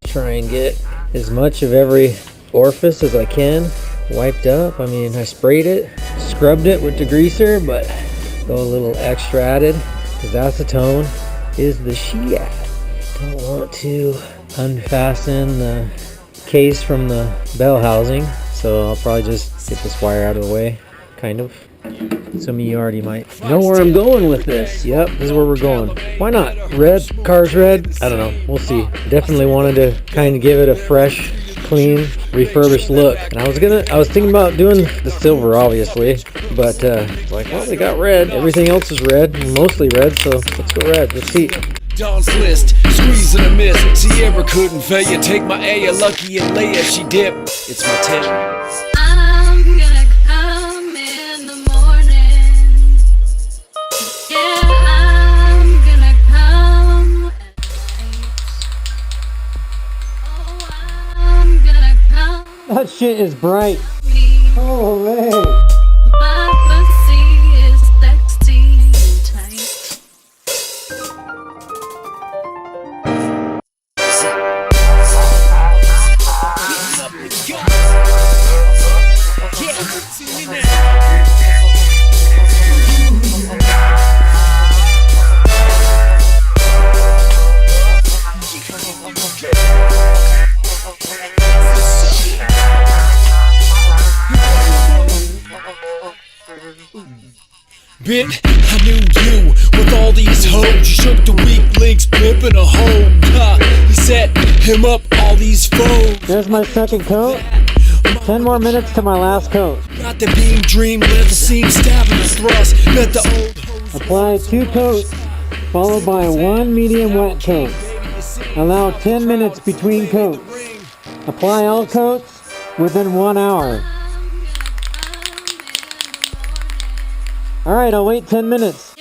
Try and get as much of every orifice as I can wiped up. I mean, I sprayed it, scrubbed it with degreaser, but go a little extra added because acetone is the shit. Don't want to unfasten the case from the bell housing, so I'll probably just get this wire out of the way, kind of. Some of you already might know where I'm going with this. Yep, this is where we're going. Why not? Red, car's red. I don't know, we'll see. Definitely wanted to kind of give it a fresh, clean, refurbished look. And I was thinking about doing the silver, obviously, but like, well, they got red. Everything else is red, mostly red, so let's go red. Let's see. Dawn's list, squeezing a miss. Sierra couldn't fail you. Take my A, lucky and Leia, she dipped. It's my 10. That shit is bright. Oh man. My pussy is sexy tight. Bit, I knew you with all these hoes. You shook the weak links, pimping a hoe. He set him up all these foes. There's my second coat. 10 more minutes to my last coat. Got the beam dream, let the seam stabbing the thrust. Bet the old hoes. Apply 2 coats, followed by 1 medium wet coat. Allow 10 minutes between coats. Apply all coats within 1 hour. Alright, I'll wait 10 minutes.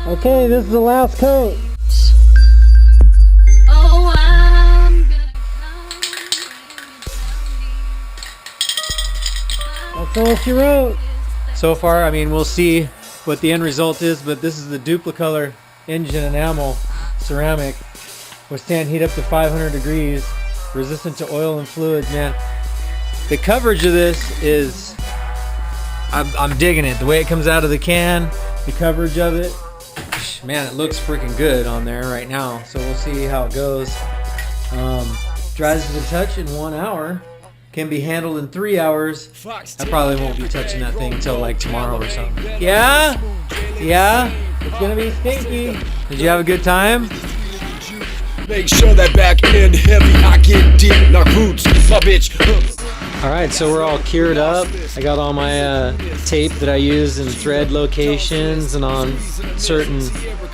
Okay, this is the last coat. That's all she wrote. So far, I mean, we'll see what the end result is, but this is the Duplicolor engine enamel ceramic. Withstand heat up to 500 degrees, resistant to oil and fluids, man. The coverage of this is, I'm digging it. The way it comes out of the can, the coverage of it, man, it looks freaking good on there right now. So we'll see how it goes. Dries to the touch in 1 hour. Can be handled in 3 hours. I probably won't be touching that thing until like tomorrow or something. Yeah? Yeah? It's gonna be stinky. Did you have a good time? Make sure that back end heavy, I get deep, knock roots, my bitch. Alright, so we're all cured up. I got all my tape that I use in thread locations and on certain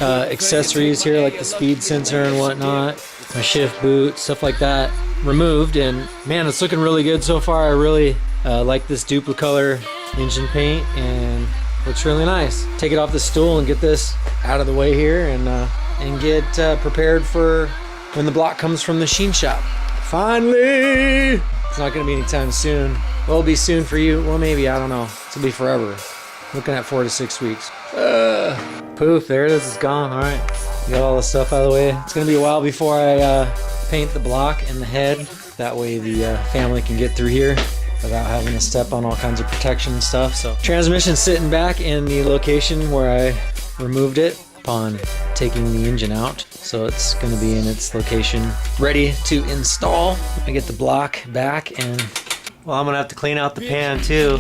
accessories here, like the speed sensor and whatnot. My shift boot, stuff like that, removed, and man, it's looking really good so far. I really like this Duplicolor engine paint, and looks really nice. Take it off the stool and get this out of the way here, and get prepared for when the block comes from the sheen shop. Finally! It's not gonna be anytime soon. Well, it'll be soon for you. Well, maybe, I don't know. It'll be forever. Looking at 4 to 6 weeks. Poof, there it is, it's gone. All right, got all the stuff out of the way. It's gonna be a while before I paint the block and the head. That way the family can get through here without having to step on all kinds of protection and stuff. So transmission's sitting back in the location where I removed it upon taking the engine out. So it's going to be in its location ready to install. I get the block back, and well, I'm going to have to clean out the pan too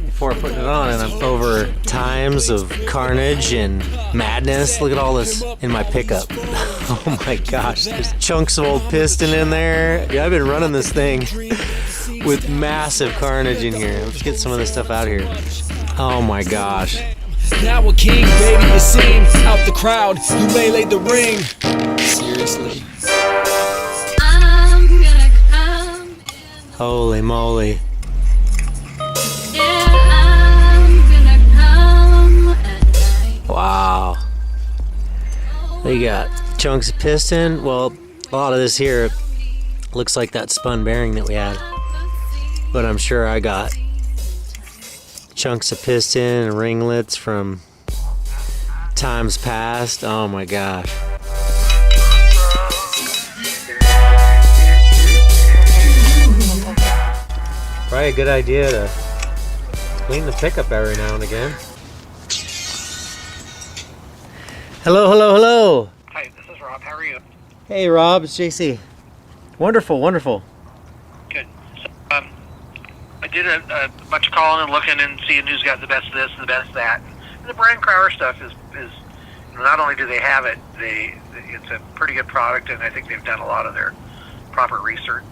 before putting it on, and I'm over times of carnage and madness. Look at all this in my pickup. Oh my gosh, there's chunks of old piston in there. Yeah, I've been running this thing with massive carnage in here. Let's get some of this stuff out of here. Oh my gosh. Now a king, baby, you sing out the crowd. You melee the ring. Seriously. I'm gonna come. Holy moly. Yeah, I'm gonna come at night. Wow. You got chunks of piston. Well, a lot of this here looks like that spun bearing that we had. But I'm sure I got chunks of piston and ringlets from times past. Oh my gosh. Probably a good idea to clean the pickup every now and again. Hello, hello, hello. Hi, this is Rob. How are you? Hey Rob, it's JC. Wonderful, wonderful. Good. So, I did a bunch of calling and looking and seeing who's got the best this and the best that. And the Brian Crowder stuff is not only do they have it, it's a pretty good product, and I think they've done a lot of their proper research.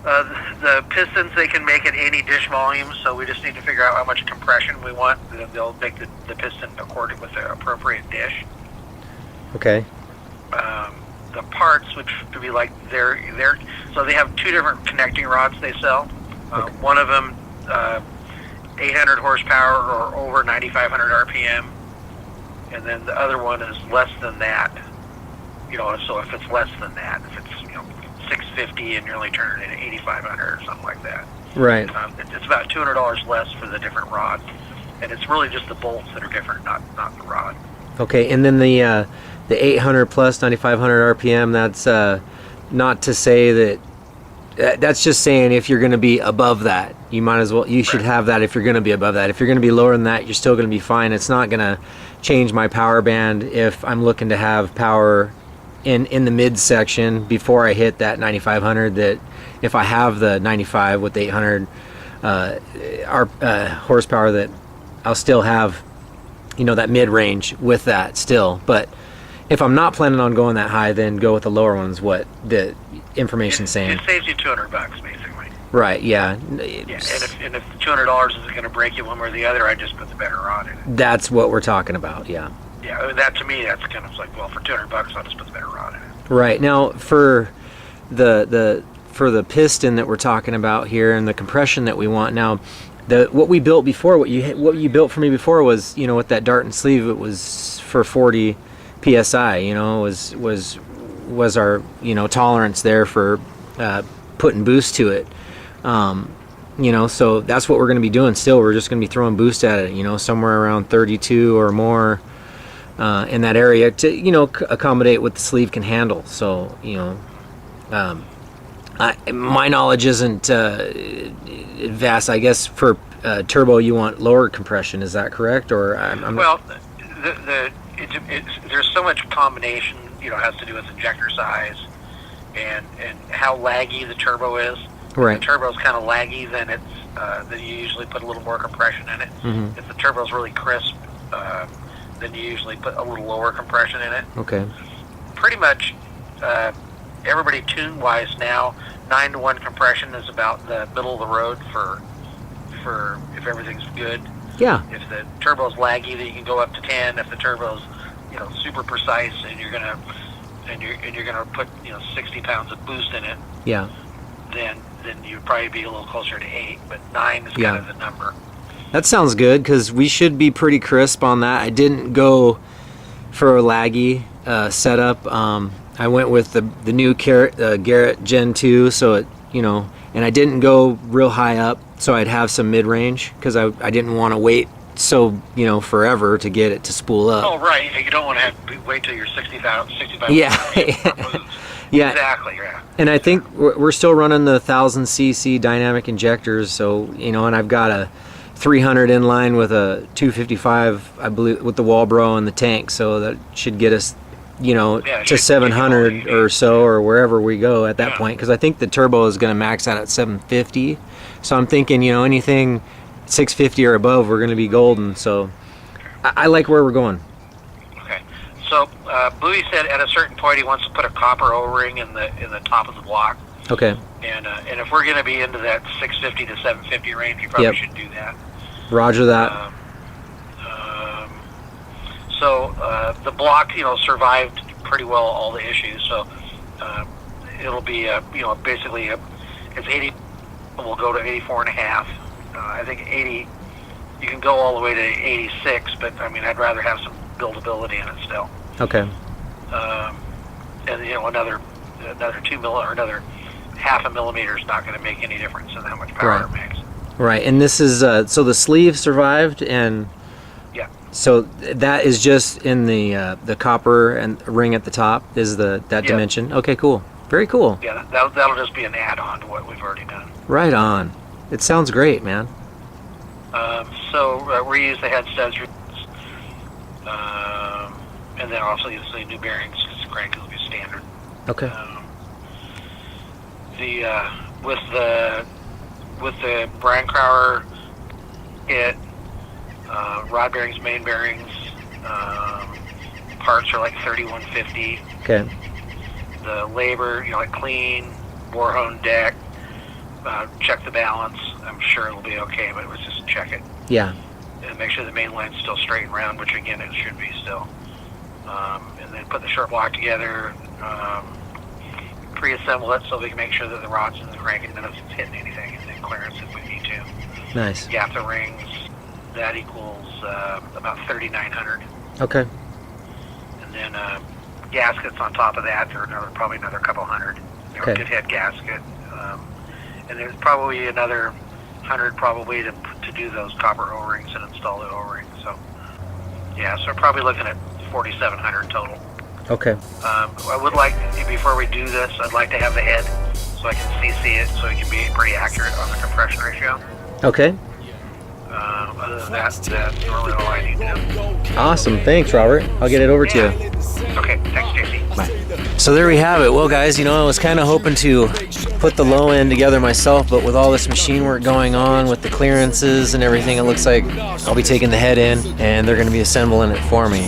The pistons, they can make at any dish volume, so we just need to figure out how much compression we want. They'll make the piston according with the appropriate dish. Okay. The parts, which would be like so they have two different connecting rods they sell. Okay. One of them 800 horsepower or over 9,500 RPM, and then the other one is less than that. So if it's less than that, if it's 650 and you're only turning it at 8,500 or something like that. Right. It's about $200 less for the different rods, and it's really just the bolts that are different, not the rod. Okay, and then the 800 plus 9,500 RPM. That's not to say that. That's just saying if you're going to be above that, you might as well. You should have that if you're going to be above that. If you're going to be lower than that, you're still going to be fine. It's not going to change my power band if I'm looking to have power in the mid section before I hit that 9,500. That if I have the 95 with the 800 horsepower, that I'll still have that mid range with that still. But if I'm not planning on going that high, then go with the lower ones. What the information's saying. It saves you $200 basically. Right. Yeah. Yeah. And if the $200 isn't going to break you one way or the other, I just put the better rod in it. That's what we're talking about. Yeah. Yeah, that to me, that's kind of like, well, for $200, I'll just put the better rod in it. Right. Now, for the piston that we're talking about here and the compression that we want now, what we built before, what you built for me before was, with that dart and sleeve, it was for 40 psi. Was our tolerance there for putting boost to it. So that's what we're going to be doing. Still, we're just going to be throwing boost at it. Somewhere around 32 or more. In that area to accommodate what the sleeve can handle. So my knowledge isn't vast. I guess for turbo you want lower compression. Is that correct? Or well, there's so much combination. Has to do with injector size and how laggy the turbo is. Right. If the turbo's kind of laggy, then then you usually put a little more compression in it. Mm-hmm. If the turbo's really crisp, then you usually put a little lower compression in it. Okay. Pretty much everybody tune-wise now, 9-to-1 compression is about the middle of the road for if everything's good. Yeah. If the turbo's laggy, then you can go up to 10. If the turbo's super precise and you're gonna put 60 pounds of boost in it. Yeah. Then you'd probably be a little closer to 8, but 9 is kind of the number. That sounds good because we should be pretty crisp on that. I didn't go for a laggy setup. I went with the new Garrett Gen 2, so it and I didn't go real high up, so I'd have some mid range because I didn't want to wait forever to get it to spool up. Oh right, you don't want to wait till you're 65. Yeah. Yeah. Exactly. Yeah. And I think we're still running the 1,000 cc dynamic injectors, so and I've got a 300 inline with a 255, I believe, with the Walbro and the tank, so that should get us, to 700 or so, or wherever we go at that point, because I think the turbo is going to max out at 750. So I'm thinking, anything 650 or above, we're going to be golden. So I like where we're going. Okay. So Bowie said at a certain point he wants to put a copper O-ring in the top of the block. Okay. And if we're going to be into that 650 to 750 range, you probably should do that. Roger that. So the block, survived pretty well all the issues. So it'll be, basically it's 80. We'll go to 84 and a half. I think 80 you can go all the way to 86, but I mean, I'd rather have some buildability in it still. Okay. And you know, another 2 mil or another half a millimeter is not going to make any difference in how much power it makes. Right, and this is so the sleeve survived, and Yeah. so that is just in the copper and ring at the top is that dimension. Okay, cool. Very cool. Yeah, that'll just be an add-on to what we've already done. Right on. It sounds great, man. So reuse the head studs, and then also use the new bearings because the crank will be standard. Okay. With the Brancrower kit, rod bearings, main bearings, parts are like $31.50. Okay. The labor, you know, like clean, bore hone deck, check the balance. I'm sure it'll be okay, but let's just check it. Yeah. And make sure the main line's still straight and round, which again it should be still. And then put the short block together, pre-assemble it so we can make sure that the rods and the crank and none of it's hitting anything, and then clearance if we need to. Nice. Gap the rings. That equals about $3,900. Okay. And then gaskets on top of that, or probably another couple hundred. You know, Okay. good head gasket. And there's probably another $100 probably to do those copper O-rings and install the O-rings. So yeah, so we're probably looking at $4,700 total. Okay. I would like, before we do this, I'd like to have the head so I can CC it so it can be pretty accurate on the compression ratio. Okay. Other than that, that's really all I need to know. Awesome. Thanks, Robert. I'll get it over to you. Okay, thanks, JC. Bye. So there we have it. Well, guys, you know, I was kind of hoping to put the low end together myself, but with all this machine work going on with the clearances and everything, it looks like I'll be taking the head in and they're going to be assembling it for me,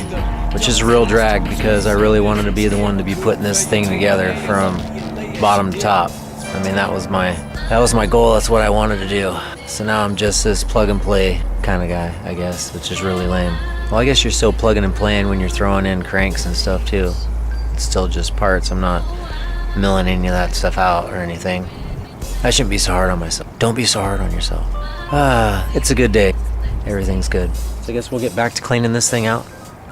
which is a real drag because I really wanted to be the one to be putting this thing together from bottom to top. I mean, that was my goal. That's what I wanted to do. So now I'm just this plug and play kind of guy, I guess, which is really lame. Well, I guess you're still plugging and playing when you're throwing in cranks and stuff too. It's still just parts. I'm not milling any of that stuff out or anything. I shouldn't be so hard on myself. Don't be so hard on yourself. It's a good day. Everything's good. So I guess we'll get back to cleaning this thing out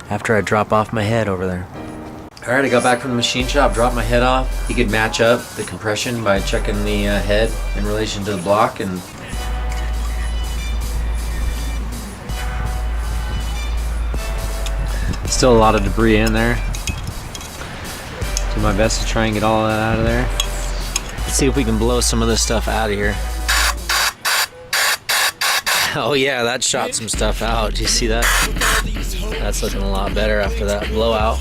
after I drop off my head over there. Alright, I got back from the machine shop, dropped my head off. You could match up the compression by checking the head in relation to the block, and still a lot of debris in there. Do my best to try and get all of that out of there. Let's see if we can blow some of this stuff out of here. Oh yeah, that shot some stuff out. Do you see that? That's looking a lot better after that blowout.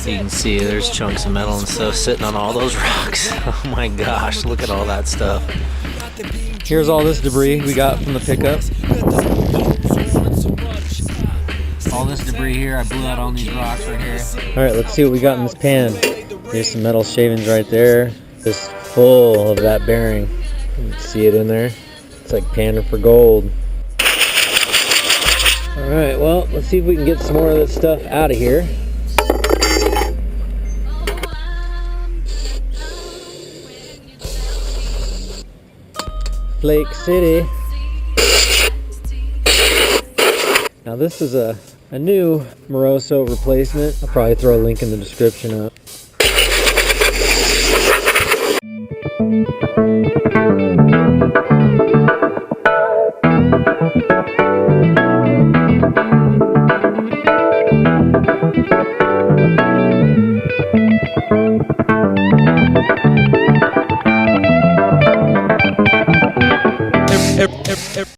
You can see there's chunks of metal and stuff sitting on all those rocks. Oh my gosh, look at all that stuff. Here's all this debris we got from the pickup. All this debris here, I blew out on these rocks right here. Alright, let's see what we got in this pan. Here's some metal shavings right there. Just full of that bearing. You can see it in there. It's like panning for gold. Alright, well, let's see if we can get some more of this stuff out of here. Lake City. Now this is a new Morosso replacement. I'll probably throw a link in the description up.